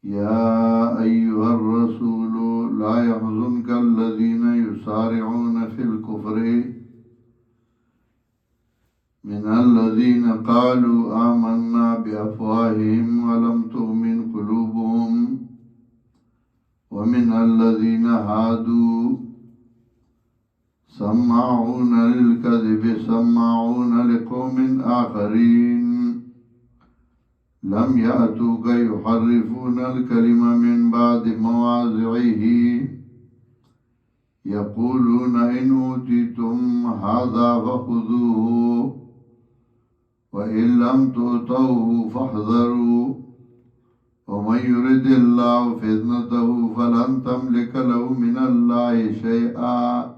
يا أيها الرسول لا يحزنك الذين يسارعون في الكفر من الذين قالوا آمنا بأفواههم ولم تؤمن قلوبهم ومن الذين هادوا سماعون للكذب سماعون لقوم آخرين لم يأتوك يحرفون الكلم من بعد مواضعه يقولون إن أوتيتم هذا فخذوه وإن لم تؤتوه فاحذروا ومن يرد الله فتنته فلن تملك له من الله شيئا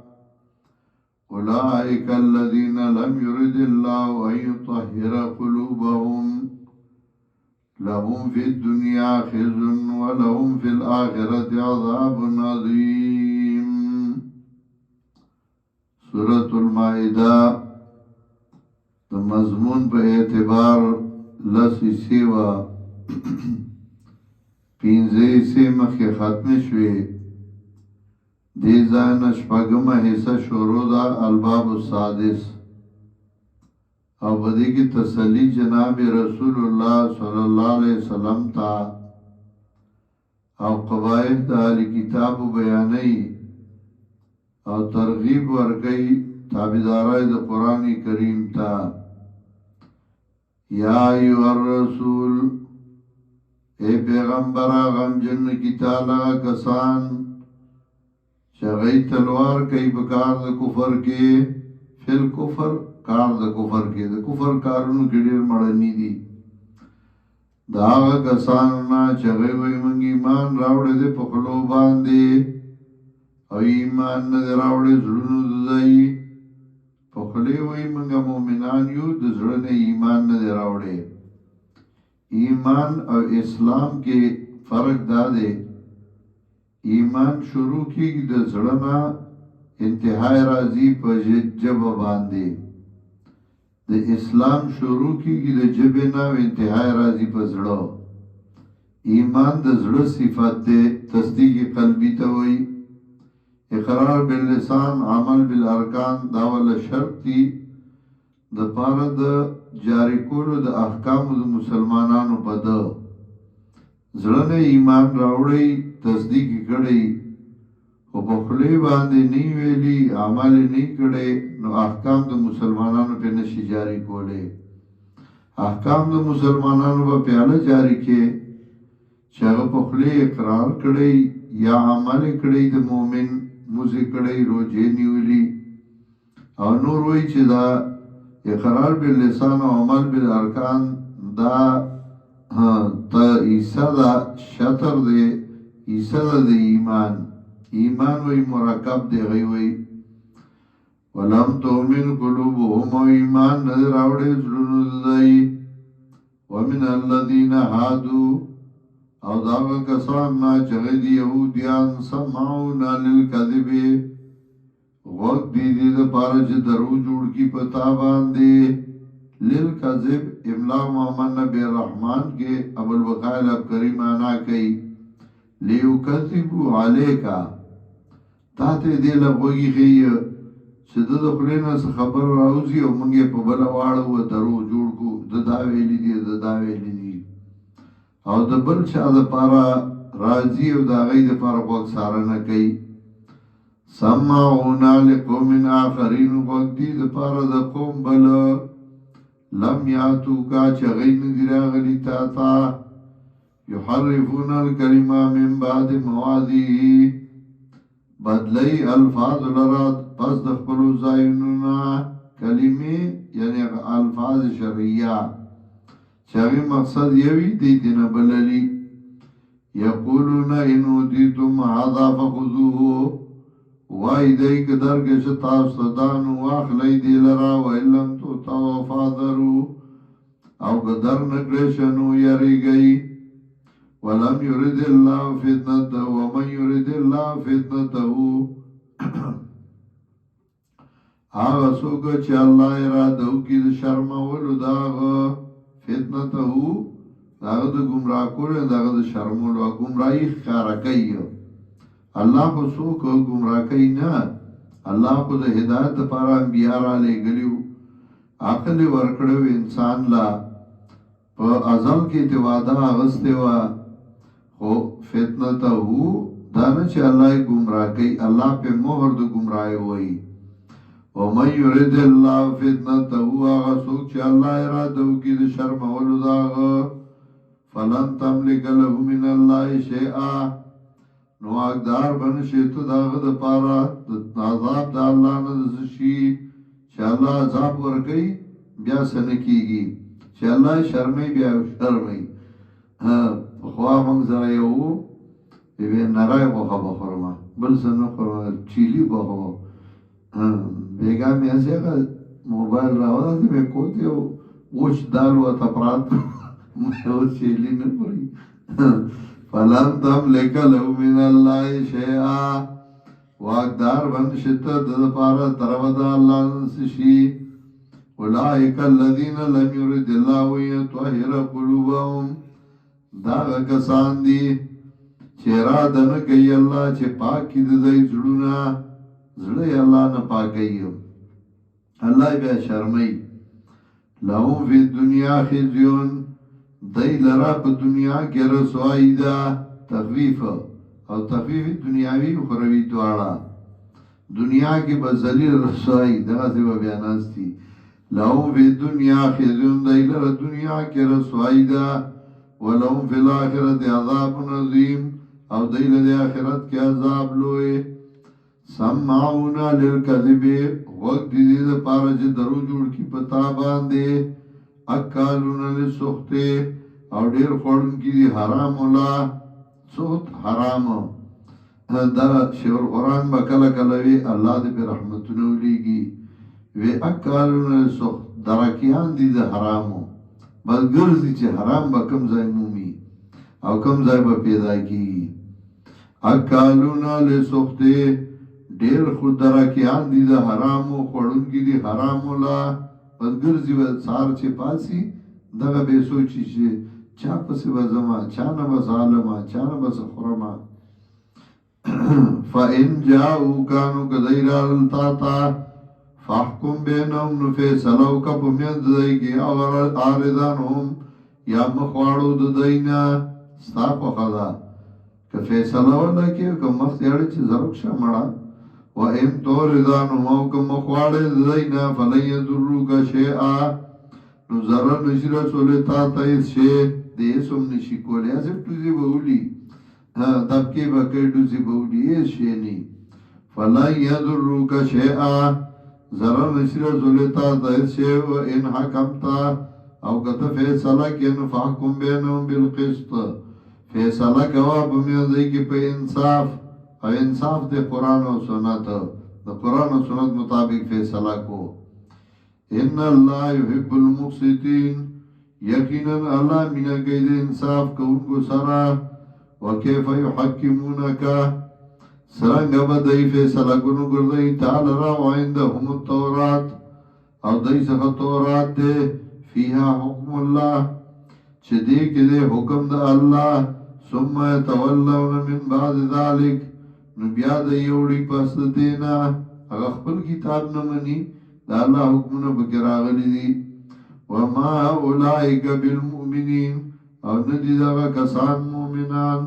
أولئك الذين لم يرد الله أن يطهر قلوبهم لهم في الدنيا خزي ولهم في الآخرة عذاب عظيم. سورة المائدة مضمون په اعتبار لسی و پینځه سه مخکې ختم شوې دې ځای نه شپږمه حصہ شروع ده الباب السادس او په دې کې تسلی جناب رسول الله صلی الله علیه وسلم ته او قواعد د اهل کتاب بیانې او ترغیب ورکړي تابعدارای د قران کریم ته یا ایها الرسول اے پیغمبر غم جن کی تعالی کسان شغی تلوار کئی بکار د کفر کې فل کفر کار د کفر کې د کفر کارونو کې ډېر مړنی دي دا کسان نه چغی وای مونږ ایمان راوړې د پخلو باندې او ایمان نه راوړې زړونو دای پخلې وای مونږ مؤمنان یو د زړه نه ایمان نه راوړې ایمان او اسلام کې فرق دا دی ایمان شروع کیږي د زړه نه انتهای راځي په جبه باندې د اسلام شروع کیږي د جبه نه انتهای راځي په زړه ایمان د زړه صفات ده تصدیق قلبی ته وایي اقرار باللسان عمل بالارکان دا ول شرط دي د پاره د جاری کولو د احکام د مسلمانانو په ده زړه نه ایمان راوړی تصدیق کړي او په خلی باندې نی ویلي عمل نه کړي نو احکام د مسلمانانو په نشي جاری کوله احکام د مسلمانانو په پیاله جاری کې چې هغه په خلی اقرار کړي یا عمل کړي د مؤمن موزه کړي روزه نیولي او نور وی چې دا اقرار باللسان او عمل بالارکان دا تا عیسی دا شطر دی عیسی دا دی ایمان وی مرکب دی غی وی ولم تؤمن قلوبهم و ایمان نظر آوڑی زلونو دائی ومن الذین هادو او داغا کسان نا چغی دی یهودیان سمعونا للکذب وقت دی دا پارا چه درو جوڑ کی پتا باندے للکذب املا محمد نبی الرحمن کے ابو البقائل اب کریم آنا کئی لیو کذبو علیکا تاتے دی لگوگی خیئی چه دا دخلینا سا خبر راوزی او منگی پا بلا وارو درو جوڑ کو دا داویلی دی او دا بل چا دا پارا راضی او دا غی دا پارا وقت سارنا کئی سمعونا لقوم آخرین وقتی دا پارا دا قوم بلا لم یاتو کا چغین دیرا غلی تاتا یحرفون الکلمہ من بعد موادی بدلی الفاظ لرات پس دخپلو زائنونا کلمی یعنی الفاظ شرعیہ چاگی مقصد یوی دیتینا بللی یقولون انو دیتم عذا فخذوه وائی دی کدر گشتاب صدانو واخلی دی لرا وإلم تو توفادرو او قدر نکرشنو یری گئی ولم يرد الله فتنته ومن يرد الله فتنته آغا سوکا چه اللہ ارادو کی دا شرمولو داغا فتنته داغه د گمراه کول داغه د شرمول او گمراهی ښکارا کوي الله خو څوک گمراه کوي نه الله خو د هدایت لپاره انبیاء را لېږلیو عقل ورکړو انسان لا په ازل کې ته وعده اغستې وه خو فتنته دا نه چې الله یې ګمراه کوي الله په مهر د ګمراهۍ وایي ومن یرد الله فتنته هغه څوک چې الله اراده وکړي د شرمولو د هغه فلن تملک له من الله شیئا نو حقدار به نشې ته د هغه دپاره د عذاب د الله نه د څه شي چې الله عذاب ورکوي بیا څه نه کېږي چې الله شرموي بیا شرموي پخوا موږ سره یو و ویې نری غوښه به خورمه بل څه نه خورمه چیلي غوښه به بیګا مې هسې هغه موبایل راوداسې مې کوت یو وچ دال ورته پراته مې اوس چیلي نه خوري فلن تملک له من الله شیئا واقدار به نشې ته د دپاره طرفه د الله نه څه شي اولئک الذین لم یرد الله ان یطهر قلوبهم دا هغه کسان دي چې اراده نه کوي الله چې پاک کړي د دوی زړونه زړه یې الله نه پاکوي الله بیا شرموي لهم فی الدنیا خزیون دی لرا په دنیا کې رسوایی ده تخفیف او تخفیف دنیاوي اخروي دواړه دنیا کې به ذلیل رسوایی دغسې به بیا ناستی لهم فی الدنیا خزیون دی لرا دنیا کې رسوایی ده ولهم فی الاخرت عذاب عظیم او دی له آخرت کې عذاب لوی سمعون للکذب وقت دې دپاره چې درو جوړ کړي په تا باندې اکالون للسخط او ډېر خوړونکي دي حرام لا سخط حرام دا شیخ القرآن به کله کله وي الله دې پرې رحمتونه ولیږي وی اکالون للسخط درکیان دي د حرامو بس ګرځي چې حرام به کوم ځای مومي او کوم ځای به پیدا کیږي اکالون للسخط ډېر خو درکیان دي د حرامو خوړونکي دي حرامو لا بس ګرځي به سهار چې پاسي دغه به سوچي چې چا پسې به ځمه چا نه به ظالمه چا نه به څه خورمه فإن جاءوک نو که دی راغلل تا ته فاحکم بینهم نو فیصله وکړه په منځ د دوی کې او عارضانهم یا مخ واړو د دوی نه ستا خوښه ده که فیصله ونه کړې که مخ دې اړې چې زه رخ شه مړه وإن تعرضانهم او که مخ واړې د دوی نه فلن یضروک شیئا نو ضرر نشي رسولی تا ته هېڅ شی د هېڅ هم نشي کولی هسې ټوزې به ولي دبکې به کوي ډوزې به ولي هېڅ شی نه فلن یضروک شیئا ضرر نشي رسولی تا ته هېڅ شی وإن حکمت او که ته فیصله کړې نو فاحکم بینهم بالقسط فیصله کوه په منځ دوی کې په انصاف او انصاف د قرآن او سنت د قرآن او سنت مطابق فیصله کو ان الله يحب المقسطين یقینا الله مینه کوي د انصاف کوونکو سره وکيف يحكمونك څرنګه به دوی فیصله کوونکو ګرځوي تعالی را وعندهم التورات او دوی څخه تورات دی فيها حکم الله چې دې کې دی حکم د الله ثم يتولون من بعد ذلك نو بیا د یوړي پس د دې نه هغه خپل کتاب نه مني د الله حکمونه پکې راغلي دي وما اولئک بالمؤمنین او نه دي دغه کسان مؤمنان